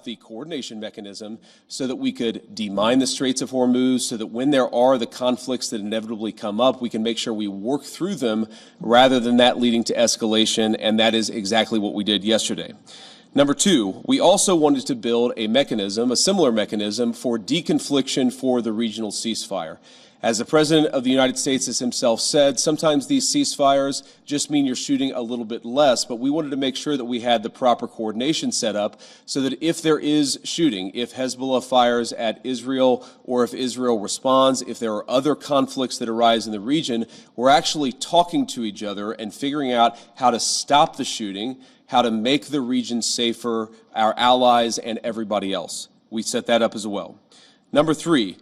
the coordination mechanism so that we could demine the Straits of Hormuz, so that when there are the conflicts that inevitably come up, we can make sure we work through them rather than that leading to escalation, and that is exactly what we did yesterday. Number two, we also wanted to build a mechanism, a similar mechanism, for deconfliction for the regional ceasefire. As the President of the United States has himself said, sometimes these ceasefires just mean you're shooting a little bit less, but we wanted to make sure that we had the proper coordination set up so that if there is shooting, if Hezbollah fires at Israel or if Israel responds, if there are other conflicts that arise in the region, we're actually talking to each other and figuring out how to stop the shooting, how to make the region safer, our allies and everybody else. We set that up as well. Number three,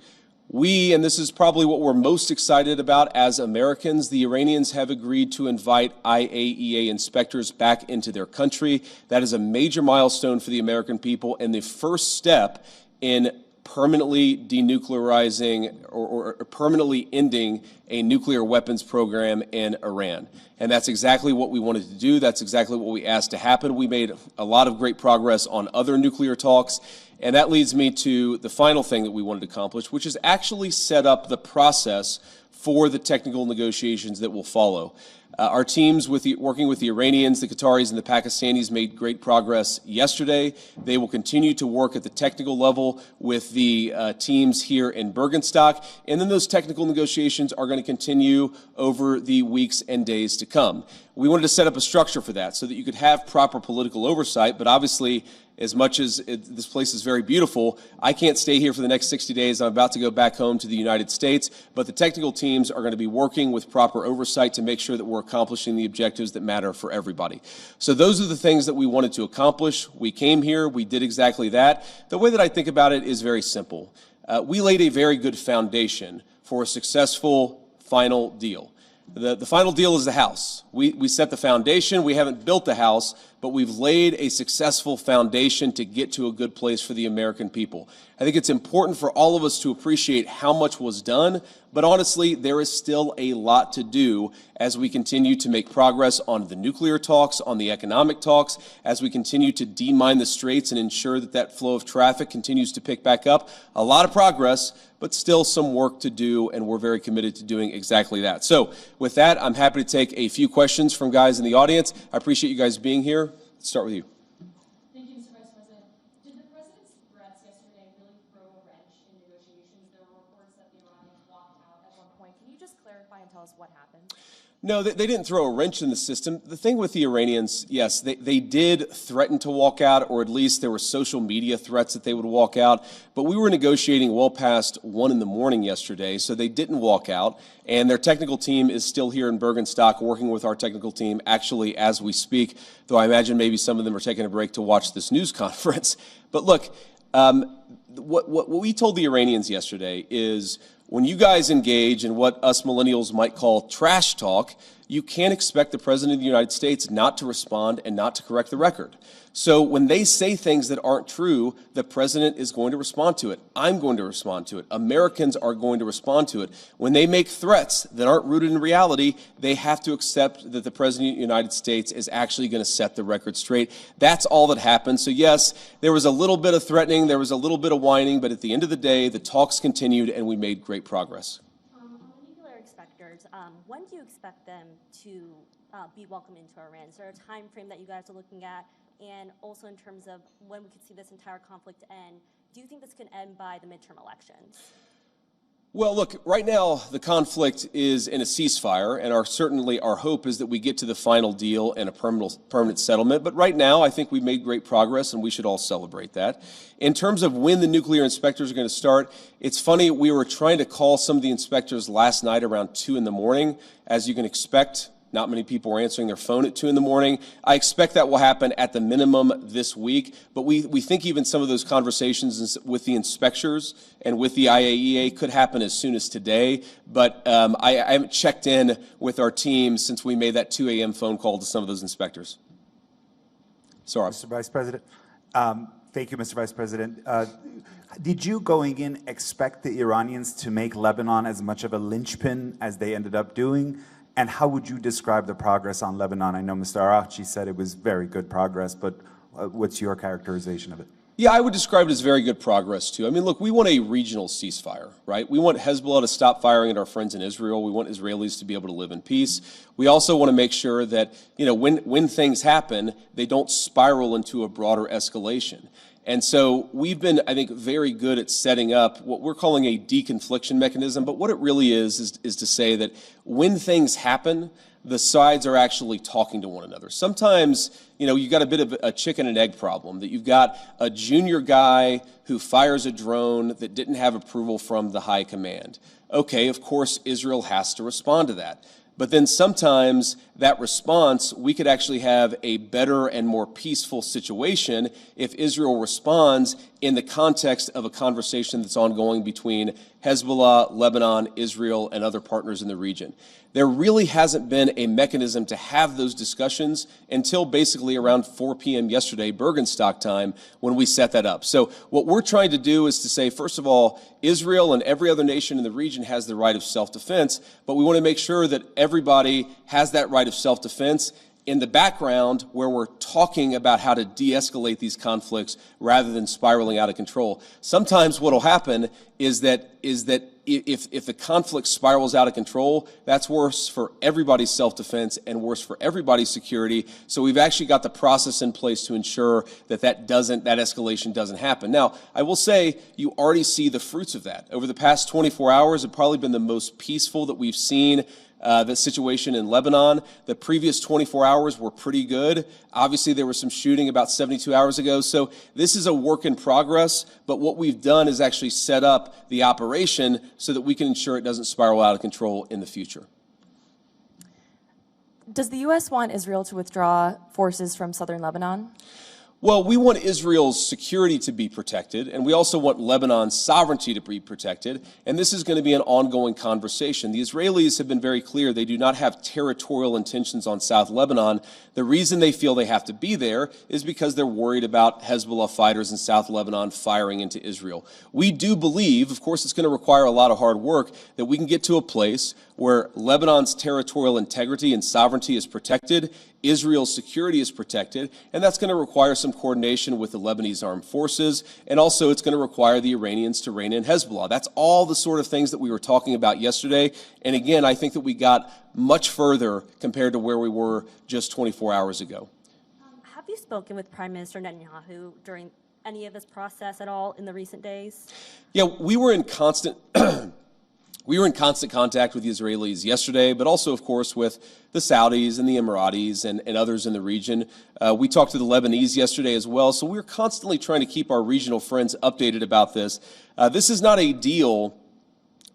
and this is probably what we're most excited about as Americans, the Iranians have agreed to invite IAEA inspectors back into their country. That is a major milestone for the American people and the first step in permanently denuclearizing or permanently ending a nuclear weapons program in Iran. And that's exactly what we wanted to do. That's exactly what we asked to happen. We made a lot of great progress on other nuclear talks. And that leads me to the final thing that we wanted to accomplish, which is actually set up the process for the technical negotiations that will follow. Our teams working with the Iranians, the Qataris, and the Pakistanis made great progress yesterday. They will continue to work at the technical level with the teams here in Bergenstock, and then those technical negotiations are going to continue over the weeks and days to come. We wanted to set up a structure for that so that you could have proper political oversight, but obviously, as much as this place is very beautiful, I can't stay here for the next 60 days. I'm about to go back home to the United States, but the technical teams are going to be working with proper oversight to make sure that we're accomplishing the objectives that matter for everybody. So those are the things that we wanted to accomplish. We came here, we did exactly that. The way that I think about it is very simple. We laid a very good foundation for a successful final deal. The final deal is the house. We set the foundation. We haven't built the house, but we've laid a successful foundation to get to a good place for the American people. I think it's important for all of us to appreciate how much was done, but honestly, there is still a lot to do as we continue to make progress on the nuclear talks, on the economic talks, as we continue to demine the straits and ensure that that flow of traffic continues to pick back up. A lot of progress, but still some work to do, and we're very committed to doing exactly that. So with that, I'm happy to take a few questions from guys in the audience. I appreciate you guys being here. Let's start with you. Thank you, Mr. Vice President. Did the President's threats yesterday really throw a wrench in negotiations? There were reports that the Iranians walked out at one point. Can you just clarify and tell us what happened? No, they didn't throw a wrench in the system. The thing with the Iranians, yes, they did threaten to walk out, or at least there were social media threats that they would walk out. But we were negotiating well past 1 in the morning yesterday, so they didn't walk out. And their technical team is still here in Bergenstock working with our technical team actually as we speak, though I imagine maybe some of them are taking a break to watch this news conference. But look, what we told the Iranians yesterday is, when you guys engage in what us millennials might call trash talk, you can't expect the President of the United States not to respond and not to correct the record. So when they say things that aren't true, the President is going to respond to it. I'm going to respond to it. Americans are going to respond to it. When they make threats that aren't rooted in reality, they have to accept that the President of the United States is actually going to set the record straight. That's all that happened. So yes, there was a little bit of threatening, there was a little bit of whining, but at the end of the day, the talks continued and we made great progress. On the nuclear inspectors, when do you expect them to be welcomed into Iran? Is there a time frame that you guys are looking at? And also in terms of when we could see this entire conflict end, do you think this can end by the midterm elections? Well, look, right now the conflict is in a ceasefire, and certainly our hope is that we get to the final deal and a permanent settlement. But right now, I think we've made great progress, and we should all celebrate that. In terms of when the nuclear inspectors are going to start, it's funny, we were trying to call some of the inspectors last night around 2 in the morning. As you can expect, not many people were answering their phone at 2 in the morning. I expect that will happen at the minimum this week, but we think even some of those conversations with the inspectors and with the IAEA could happen as soon as today. But I haven't checked in with our team since we made that 2 a.m. phone call to some of those inspectors. Sorry. Mr. Vice President. Thank you, Mr. Vice President. Did you, going in, expect the Iranians to make Lebanon as much of a linchpin as they ended up doing? And how would you describe the progress on Lebanon? I know Mr. Araghchi said it was very good progress, but what's your characterization of it? Yeah, I would describe it as very good progress, too. I mean, look, we want a regional ceasefire, right? We want Hezbollah to stop firing at our friends in Israel. We want Israelis to be able to live in peace. We also want to make sure that, when things happen, they don't spiral into a broader escalation. And so we've been, I think, very good at setting up what we're calling a deconfliction mechanism. But what it really is to say that when things happen, the sides are actually talking to one another. Sometimes, you've got a bit of a chicken and egg problem, that you've got a junior guy who fires a drone that didn't have approval from the high command. Okay, of course, Israel has to respond to that. But then sometimes that response, we could actually have a better and more peaceful situation if Israel responds in the context of a conversation that's ongoing between Hezbollah, Lebanon, Israel, and other partners in the region. There really hasn't been a mechanism to have those discussions until basically around 4 p.m. yesterday, Bergenstock time, when we set that up. So what we're trying to do is to say, first of all, Israel and every other nation in the region has the right of self-defense, but we want to make sure that everybody has that right of self-defense in the background where we're talking about how to de-escalate these conflicts rather than spiraling out of control. Sometimes what will happen is that if the conflict spirals out of control, that's worse for everybody's self-defense and worse for everybody's security. So we've actually got the process in place to ensure that that escalation doesn't happen. Now, I will say you already see the fruits of that. Over the past 24 hours, it's probably been the most peaceful that we've seen the situation in Lebanon. The previous 24 hours were pretty good. Obviously, there was some shooting about 72 hours ago. So this is a work in progress. But what we've done is actually set up the operation so that we can ensure it doesn't spiral out of control in the future. Does the U.S. want Israel to withdraw forces from southern Lebanon? Well, we want Israel's security to be protected, and we also want Lebanon's sovereignty to be protected, and this is going to be an ongoing conversation. The Israelis have been very clear they do not have territorial intentions on South Lebanon. The reason they feel they have to be there is because they're worried about Hezbollah fighters in South Lebanon firing into Israel. We do believe, of course it's going to require a lot of hard work, that we can get to a place where Lebanon's territorial integrity and sovereignty is protected, Israel's security is protected, and that's going to require some coordination with the Lebanese armed forces, and also it's going to require the Iranians to rein in Hezbollah. That's all the sort of things that we were talking about yesterday, and again, I think that we got much further compared to where we were just 24 hours ago. Have you spoken with Prime Minister Netanyahu during any of this process at all in the recent days? Yeah, we were in constant contact with the Israelis yesterday, but also, of course, with the Saudis and the Emiratis and others in the region. We talked to the Lebanese yesterday as well, so we're constantly trying to keep our regional friends updated about this. This is not a deal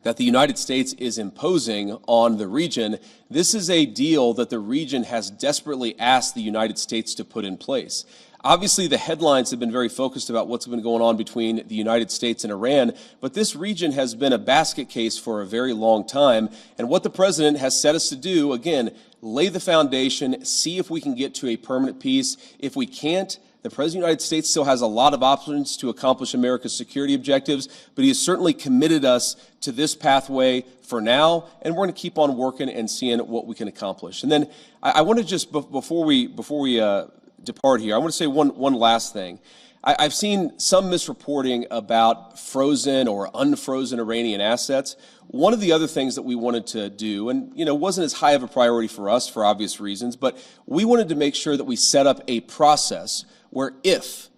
that the United States is imposing on the region. This is a deal that the region has desperately asked the United States to put in place. Obviously, the headlines have been very focused about what's been going on between the United States and Iran, but this region has been a basket case for a very long time. And what the president has set us to do, again, lay the foundation, see if we can get to a permanent peace. If we can't, the President of the United States still has a lot of options to accomplish America's security objectives, but he has certainly committed us to this pathway for now, and we're going to keep on working and seeing what we can accomplish. And then I want to just, before we depart here, I want to say one last thing. I've seen some misreporting about frozen or unfrozen Iranian assets. One of the other things that we wanted to do, and wasn't as high of a priority for us for obvious reasons, but we wanted to make sure that we set up a process where if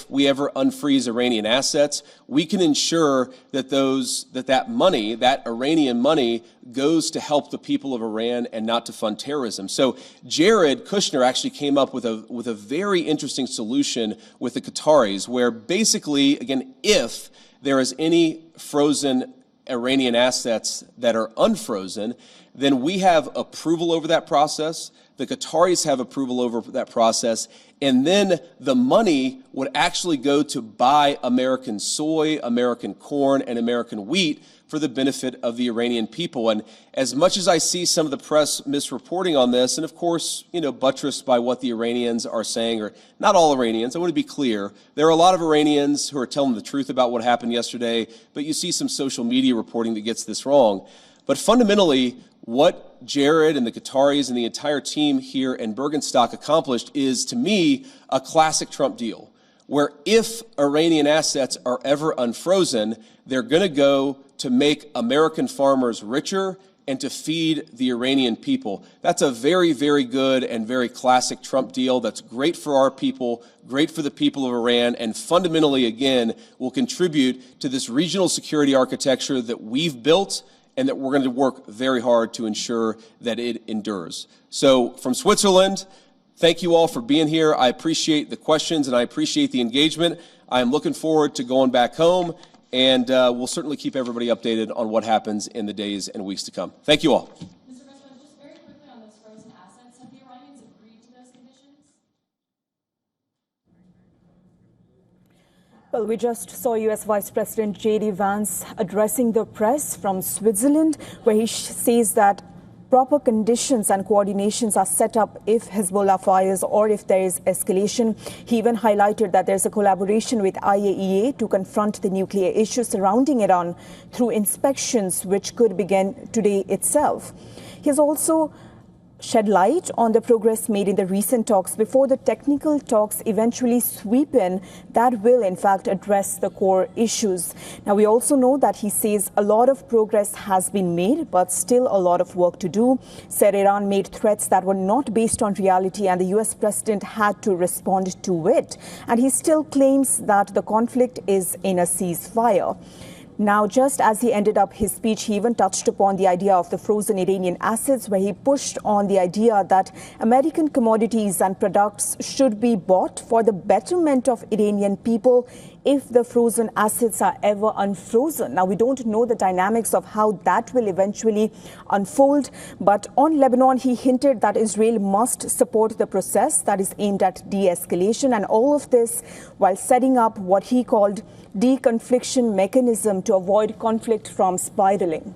we ever unfreeze Iranian assets, we can ensure that that money, that Iranian money, goes to help the people of Iran and not to fund terrorism. So Jared Kushner actually came up with a very interesting solution with the Qataris, where basically, again, if there is any frozen Iranian assets that are unfrozen, then we have approval over that process. The Qataris have approval over that process, and then the money would actually go to buy American soy, American corn, and American wheat for the benefit of the Iranian people. And as much as I see some of the press misreporting on this, and of course, buttressed by what the Iranians are saying, or not all Iranians, I want to be clear, there are a lot of Iranians who are telling the truth about what happened yesterday, but you see some social media reporting that gets this wrong. But fundamentally, what Jared and the Qataris and the entire team here in Bergenstock accomplished is, to me, a classic Trump deal, where if Iranian assets are ever unfrozen, they're going to go to make American farmers richer and to feed the Iranian people. That's a very, very good and very classic Trump deal that's great for our people, great for the people of Iran, and fundamentally, again, will contribute to this regional security architecture that we've built and that we're going to work very hard to ensure that it endures. So from Switzerland, thank you all for being here. I appreciate the questions and I appreciate the engagement. I'm looking forward to going back home, and we'll certainly keep everybody updated on what happens in the days and weeks to come. Thank you all. Mr. President, just very quickly on those frozen assets, have the Iranians agreed to those conditions? Well, we just saw U.S. Vice President JD Vance addressing the press from Switzerland, where he says that proper conditions and coordinations are set up if Hezbollah fires or if there is escalation. He even highlighted that there's a collaboration with IAEA to confront the nuclear issue surrounding Iran through inspections which could begin today itself. He has also shed light on the progress made in the recent talks before the technical talks eventually sweep in that will in fact address the core issues. Now, we also know that he says a lot of progress has been made, but still a lot of work to do. Said Iran made threats that were not based on reality and the US president had to respond to it. And he still claims that the conflict is in a ceasefire. Now, just as he ended up his speech, he even touched upon the idea of the frozen Iranian assets, where he pushed on the idea that American commodities and products should be bought for the betterment of Iranian people if the frozen assets are ever unfrozen. Now, we don't know the dynamics of how that will eventually unfold, but on Lebanon, he hinted that Israel must support the process that is aimed at de-escalation, and all of this while setting up what he called de-confliction mechanism to avoid conflict from spiraling.